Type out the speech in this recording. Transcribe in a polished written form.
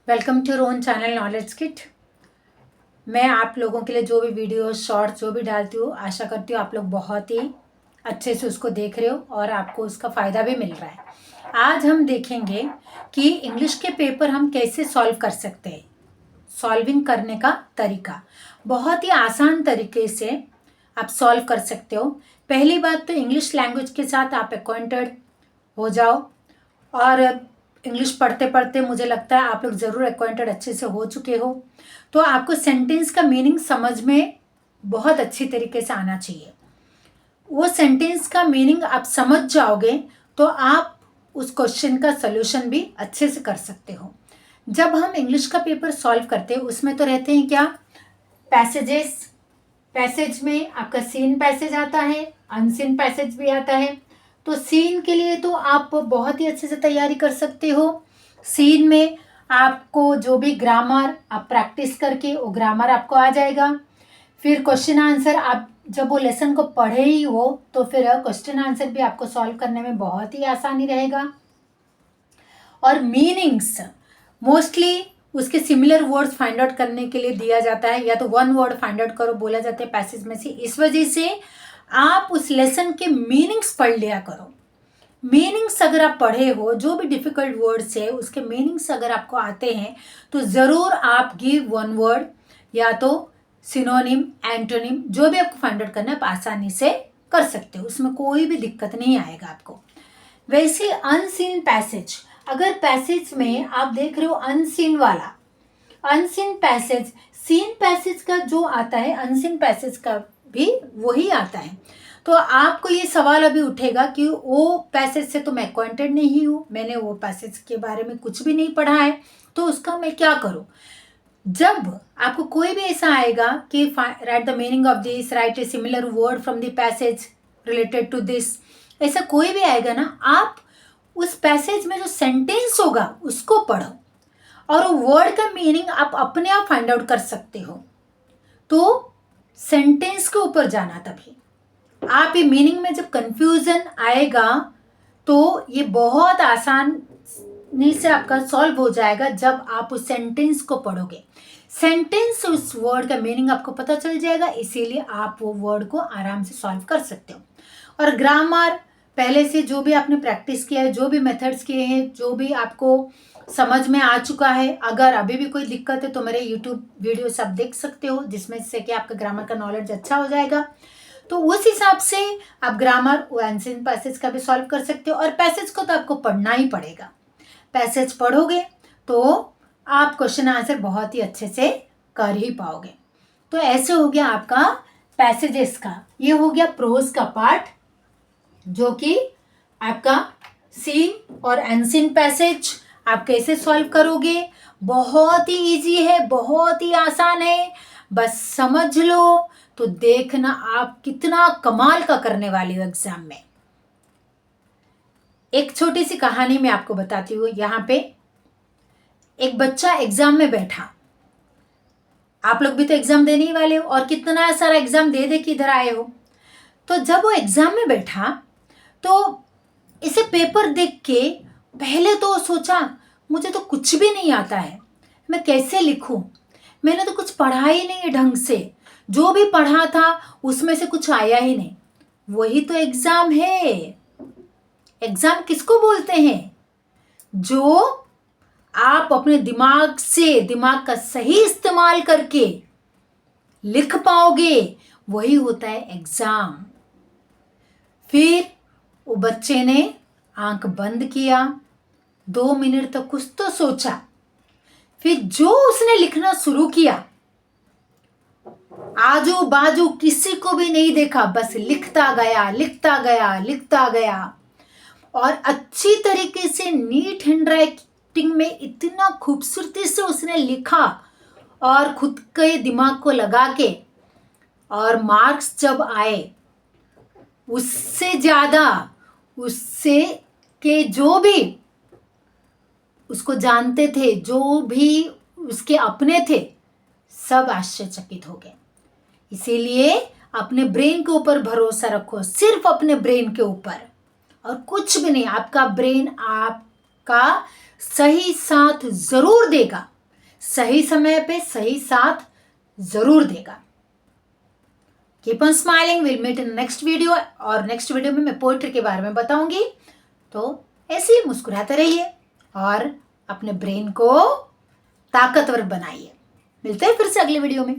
Welcome to your own channel knowledge kit. मैं आप लोगों के लिए जो भी वीडियो शॉर्ट जो भी डालती हूँ, आशा करती हूँ आप लोग बहुत ही अच्छे से उसको देख रहे हो और आपको उसका फ़ायदा भी मिल रहा है। आज हम देखेंगे कि इंग्लिश के पेपर हम कैसे सॉल्व कर सकते हैं। सॉल्विंग करने का तरीका बहुत ही आसान तरीके से आप सॉल्व कर सकते हो। पहली बात तो इंग्लिश लैंग्वेज के साथ आप एक्वाइंटेड हो जाओ, और इंग्लिश पढ़ते पढ़ते मुझे लगता है आप लोग ज़रूर एक्वाइंटेड अच्छे से हो चुके हो, तो आपको सेंटेंस का मीनिंग समझ में बहुत अच्छी तरीके से आना चाहिए। वो सेंटेंस का मीनिंग आप समझ जाओगे तो आप उस क्वेश्चन का सलूशन भी अच्छे से कर सकते हो। जब हम इंग्लिश का पेपर सॉल्व करते हैं उसमें तो रहते हैं क्या, पैसेजेस। पैसेज में आपका सीन पैसेज आता है, अनसीन पैसेज भी आता है। तो सीन के लिए तो आप बहुत ही अच्छे से तैयारी कर सकते हो। सीन में आपको जो भी ग्रामर आप प्रैक्टिस करके वो ग्रामर आपको आ जाएगा। फिर क्वेश्चन आंसर आप जब वो लेसन को पढ़े ही हो तो फिर क्वेश्चन आंसर भी आपको सॉल्व करने में बहुत ही आसानी रहेगा। और मीनिंग्स मोस्टली उसके सिमिलर वर्ड्स फाइंड आउट करने के लिए दिया जाता है, या तो वन वर्ड फाइंड आउट करो बोला जाता है पैसेज में से। इस वजह से आप उस लेसन के मीनिंग्स पढ़ लिया करो। मीनिंग्स अगर आप पढ़े हो, जो भी डिफिकल्ट वर्ड्स है उसके मीनिंग्स अगर आपको आते हैं तो ज़रूर आप गिव वन वर्ड या तो सिनोनिम एंटोनिम जो भी आपको फाइंड आउट करना है आप आसानी से कर सकते हो, उसमें कोई भी दिक्कत नहीं आएगा आपको। वैसे अनसीन पैसेज, अगर पैसेज में आप देख रहे हो अनसीन वाला, अनसीन पैसेज सीन पैसेज का जो आता है अनसीन पैसेज का भी वही आता है। तो आपको ये सवाल अभी उठेगा कि वो पैसेज से तो मैं एक्वाइंटेड नहीं हूँ, मैंने वो पैसेज के बारे में कुछ भी नहीं पढ़ा है, तो उसका मैं क्या करूँ। जब आपको कोई भी ऐसा आएगा कि write the meaning of this, write a similar word from the passage related to this, ऐसा कोई भी आएगा ना, आप उस पैसेज में जो सेंटेंस होगा उसको पढ़ो और वर्ड का मीनिंग आप अपने आप फाइंड आउट कर सकते हो। तो सेंटेंस के ऊपर जाना, तभी आप ये मीनिंग में जब कंफ्यूजन आएगा तो ये बहुत आसानी से आपका सॉल्व हो जाएगा जब आप उस सेंटेंस को पढ़ोगे। सेंटेंस उस वर्ड का मीनिंग आपको पता चल जाएगा, इसीलिए आप वो वर्ड को आराम से सॉल्व कर सकते हो। और ग्रामर पहले से जो भी आपने प्रैक्टिस किया है, जो भी मेथड्स किए हैं, जो भी आपको समझ में आ चुका है, अगर अभी भी कोई दिक्कत है तो मेरे यूट्यूब वीडियोस आप देख सकते हो जिसमें से कि आपका ग्रामर का नॉलेज अच्छा हो जाएगा। तो उस हिसाब से आप ग्रामर अनसीन पैसेज का भी सॉल्व कर सकते हो। और पैसेज को तो आपको पढ़ना ही पड़ेगा, पैसेज पढ़ोगे तो आप क्वेश्चन आंसर बहुत ही अच्छे से कर ही पाओगे। तो ऐसे हो गया आपका पैसेजेस का, ये हो गया प्रोज का पार्ट जो कि आपका सीन और अनसीन पैसेज आप कैसे सॉल्व करोगे। बहुत ही इजी है, बहुत ही आसान है, बस समझ लो तो देखना आप कितना कमाल का करने वाली हो एग्जाम में। एक छोटी सी कहानी मैं आपको बताती हूँ। यहाँ पे एक बच्चा एग्जाम में बैठा, आप लोग भी तो एग्जाम देने ही वाले हो और कितना सारा एग्जाम दे दे के इधर आए हो। तो जब वो एग्जाम में बैठा तो इसे पेपर देख के पहले तो सोचा मुझे तो कुछ भी नहीं आता है, मैं कैसे लिखूं, मैंने तो कुछ पढ़ा ही नहीं है ढंग से, जो भी पढ़ा था उसमें से कुछ आया ही नहीं। वही तो एग्जाम है। एग्जाम किसको बोलते हैं, जो आप अपने दिमाग से, दिमाग का सही इस्तेमाल करके लिख पाओगे, वही होता है एग्जाम। फिर वो बच्चे ने आंख बंद किया, 2 मिनट तक कुछ तो सोचा, फिर जो उसने लिखना शुरू किया, आजू बाजू किसी को भी नहीं देखा, बस लिखता गया लिखता गया लिखता गया। और अच्छी तरीके से नीट हैंडराइटिंग में इतना खूबसूरती से उसने लिखा और खुद के दिमाग को लगा के, और मार्क्स जब आए उससे ज़्यादा उससे के जो भी उसको जानते थे, जो भी उसके अपने थे, सब आश्चर्यचकित हो गए। इसीलिए अपने ब्रेन के ऊपर भरोसा रखो, सिर्फ अपने ब्रेन के ऊपर और कुछ भी नहीं। आपका ब्रेन आपका सही साथ जरूर देगा। सही समय पे सही साथ ज़रूर देगा। Keep on smiling, will meet in next video. और नेक्स्ट वीडियो में मैं पोइट्री के बारे में बताऊंगी, तो ऐसे ही मुस्कुराते रहिए और अपने ब्रेन को ताकतवर बनाइए। मिलते हैं फिर से अगले वीडियो में।